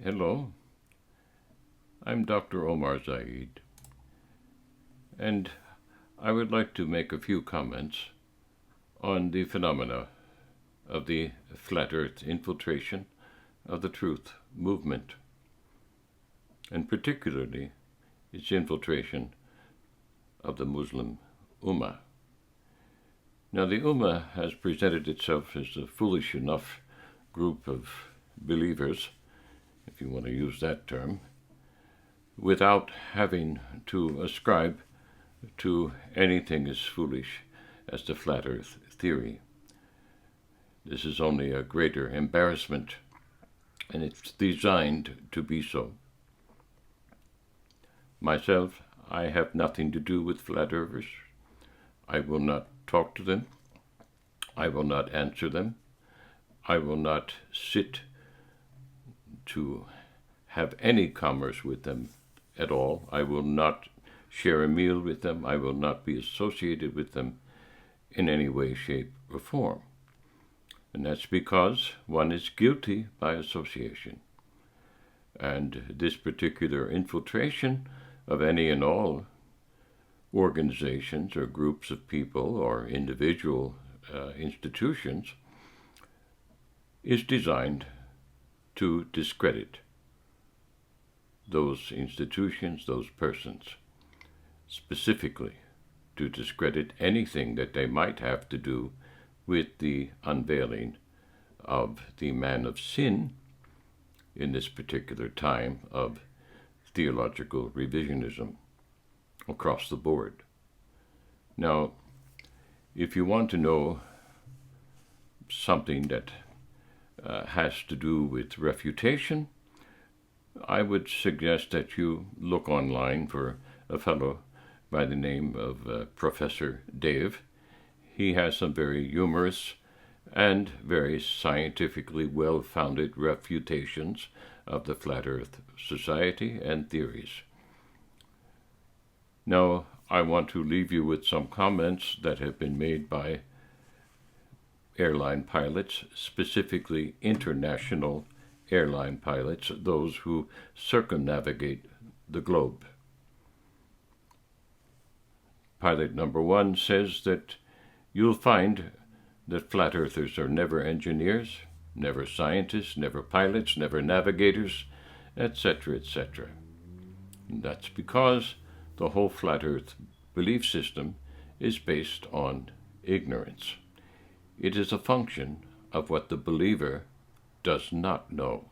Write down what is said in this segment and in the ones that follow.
Hello, I'm Dr. Omar Zaid, and I would like to make a few comments on the phenomena of the flat earth infiltration of the truth movement, and particularly its infiltration of the Muslim Ummah. Now, the Ummah has presented itself as a foolish enough group of believers, if you want to use that term, without having to ascribe to anything as foolish as the flat earth theory. This is only a greater embarrassment, and it's designed to be so. Myself, I have nothing to do with flat earthers. I will not talk to them. I will not answer them. I will not sit to have any commerce with them at all. I will not share a meal with them. I will not be associated with them in any way, shape, or form. And that's because one is guilty by association. And this particular infiltration of any and all organizations or groups of people or individual institutions is designed to discredit those institutions, those persons, specifically to discredit anything that they might have to do with the unveiling of the man of sin in this particular time of theological revisionism across the board. Now, if you want to know something that has to do with refutation, I would suggest that you look online for a fellow by the name of Professor Dave. He has some very humorous and very scientifically well-founded refutations of the Flat Earth Society and theories. Now, I want to leave you with some comments that have been made by airline pilots, specifically international airline pilots, those who circumnavigate the globe. Pilot number 1 says that you'll find that flat earthers are never engineers, never scientists, never pilots, never navigators, etc., etc. That's because the whole flat earth belief system is based on ignorance. It is a function of what the believer does not know.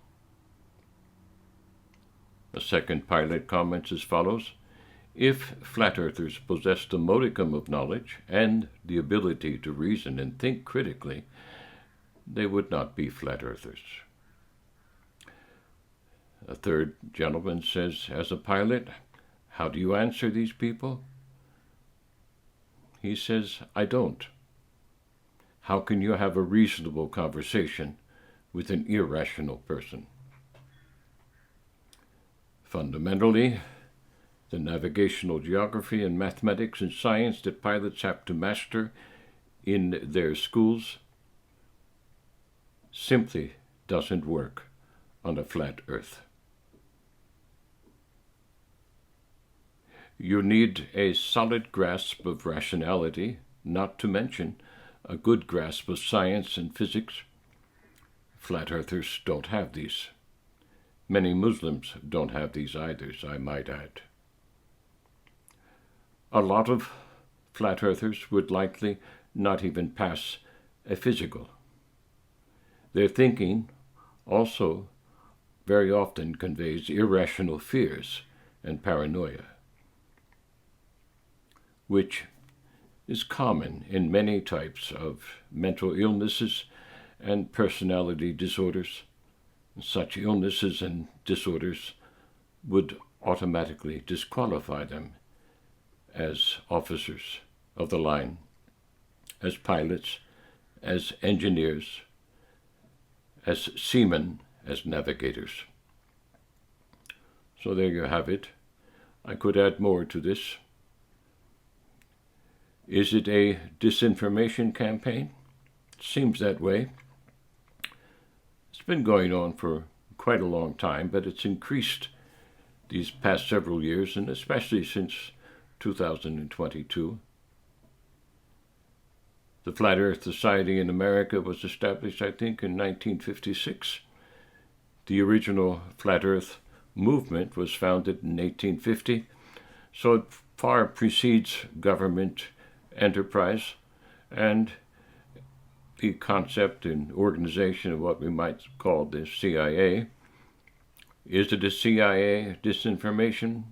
A second pilot comments as follows: if flat earthers possessed a modicum of knowledge and the ability to reason and think critically, they would not be flat earthers. A third gentleman says, as a pilot, how do you answer these people? He says, I don't. How can you have a reasonable conversation with an irrational person? Fundamentally, the navigational geography and mathematics and science that pilots have to master in their schools simply doesn't work on a flat earth. You need a solid grasp of rationality, not to mention a good grasp of science and physics, flat earthers don't have these. Many Muslims don't have these either, I might add. A lot of flat earthers would likely not even pass a physical. Their thinking also very often conveys irrational fears and paranoia, which is common in many types of mental illnesses and personality disorders. Such illnesses and disorders would automatically disqualify them as officers of the line, as pilots, as engineers, as seamen, as navigators. So there you have it. I could add more to this. Is it a disinformation campaign? It seems that way. It's been going on for quite a long time, but it's increased these past several years, and especially since 2022. The Flat Earth Society in America was established, I think, in 1956. The original Flat Earth movement was founded in 1850, so it far precedes government enterprise and the concept and organization of what we might call the CIA. Is it a CIA disinformation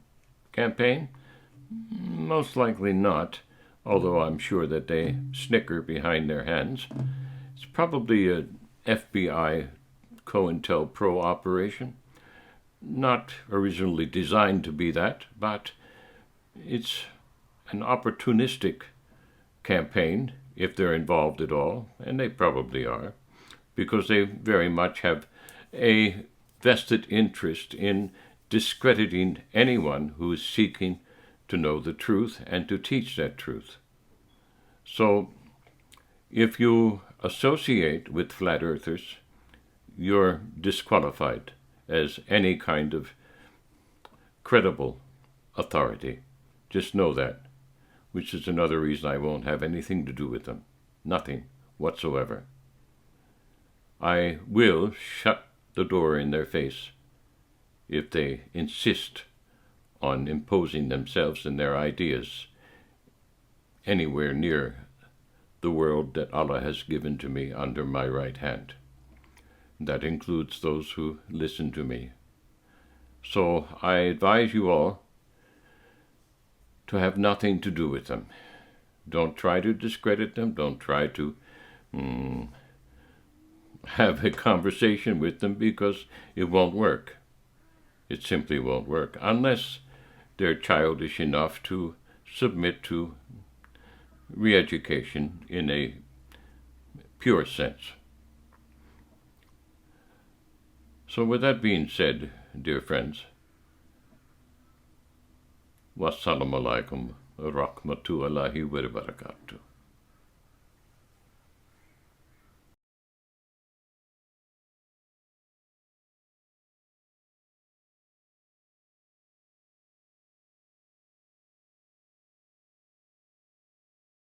campaign? Most likely not, although I'm sure that they snicker behind their hands. It's probably a FBI COINTELPRO operation, not originally designed to be that, but it's an opportunistic campaign, if they're involved at all, and they probably are, because they very much have a vested interest in discrediting anyone who is seeking to know the truth and to teach that truth. So, if you associate with flat earthers, you're disqualified as any kind of credible authority. Just know that, which is another reason I won't have anything to do with them. Nothing whatsoever. I will shut the door in their face if they insist on imposing themselves and their ideas anywhere near the world that Allah has given to me under my right hand. That includes those who listen to me. So I advise you all to have nothing to do with them. Don't try to discredit them. Don't try to have a conversation with them, because it won't work. It simply won't work unless they're childish enough to submit to re-education in a pure sense. So with that being said, dear friends, wassalamu alaikum wa rahmatullahi wa barakatuh.